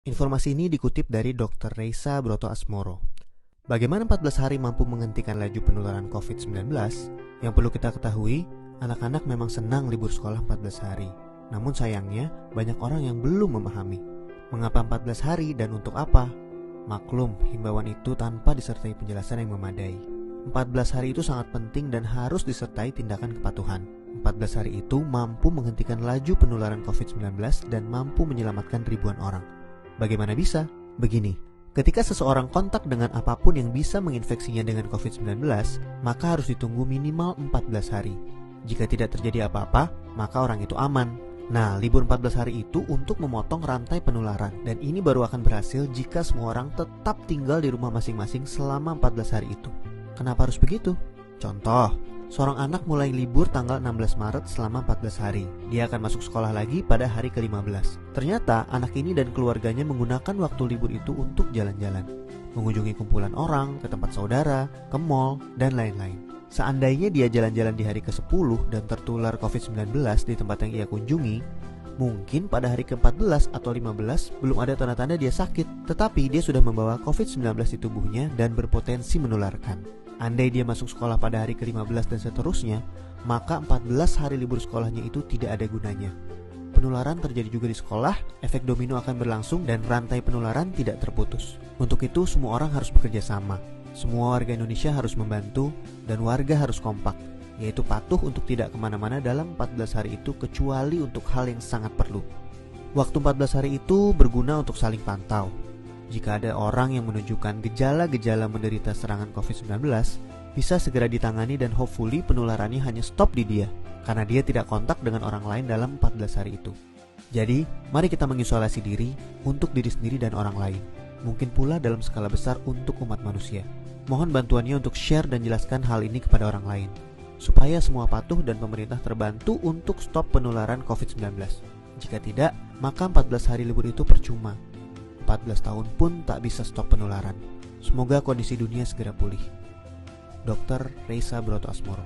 Informasi ini dikutip dari Dr. Reisa Broto Asmoro. Bagaimana 14 hari mampu menghentikan laju penularan COVID-19? Yang perlu kita ketahui, anak-anak memang senang libur sekolah 14 hari. Namun sayangnya, banyak orang yang belum memahami. Mengapa 14 hari dan untuk apa? Maklum, himbauan itu tanpa disertai penjelasan yang memadai. 14 hari itu sangat penting dan harus disertai tindakan kepatuhan. 14 hari itu mampu menghentikan laju penularan COVID-19 dan mampu menyelamatkan ribuan orang. Bagaimana bisa? Begini, ketika seseorang kontak dengan apapun yang bisa menginfeksinya dengan COVID-19, maka harus ditunggu minimal 14 hari. Jika tidak terjadi apa-apa, maka orang itu aman. Nah, libur 14 hari itu untuk memotong rantai penularan, dan ini baru akan berhasil jika semua orang tetap tinggal di rumah masing-masing selama 14 hari itu. Kenapa harus begitu? Contoh, seorang anak mulai libur tanggal 16 Maret selama 14 hari. Dia akan masuk sekolah lagi pada hari ke-15. Ternyata anak ini dan keluarganya menggunakan waktu libur itu untuk jalan-jalan, mengunjungi kumpulan orang, ke tempat saudara, ke mall, dan lain-lain. Seandainya dia jalan-jalan di hari ke-10 dan tertular COVID-19 di tempat yang ia kunjungi, mungkin pada hari ke-14 atau 15 belum ada tanda-tanda dia sakit, tetapi dia sudah membawa COVID-19 di tubuhnya dan berpotensi menularkan. Andai dia masuk sekolah pada hari ke-15 dan seterusnya, maka 14 hari libur sekolahnya itu tidak ada gunanya. Penularan terjadi juga di sekolah, efek domino akan berlangsung dan rantai penularan tidak terputus. Untuk itu semua orang harus bekerja sama. Semua warga Indonesia harus membantu dan warga harus kompak, yaitu patuh untuk tidak kemana-mana dalam 14 hari itu kecuali untuk hal yang sangat perlu. Waktu 14 hari itu berguna untuk saling pantau. Jika ada orang yang menunjukkan gejala-gejala menderita serangan COVID-19, bisa segera ditangani dan hopefully penularannya hanya stop di dia, karena dia tidak kontak dengan orang lain dalam 14 hari itu. Jadi, mari kita mengisolasi diri untuk diri sendiri dan orang lain. Mungkin pula dalam skala besar untuk umat manusia. Mohon bantuannya untuk share dan jelaskan hal ini kepada orang lain, supaya semua patuh dan pemerintah terbantu untuk stop penularan COVID-19. Jika tidak, maka 14 hari libur itu percuma. 14 tahun pun tak bisa stop penularan. Semoga kondisi dunia segera pulih. Dr. Reisa Broto Asmoro.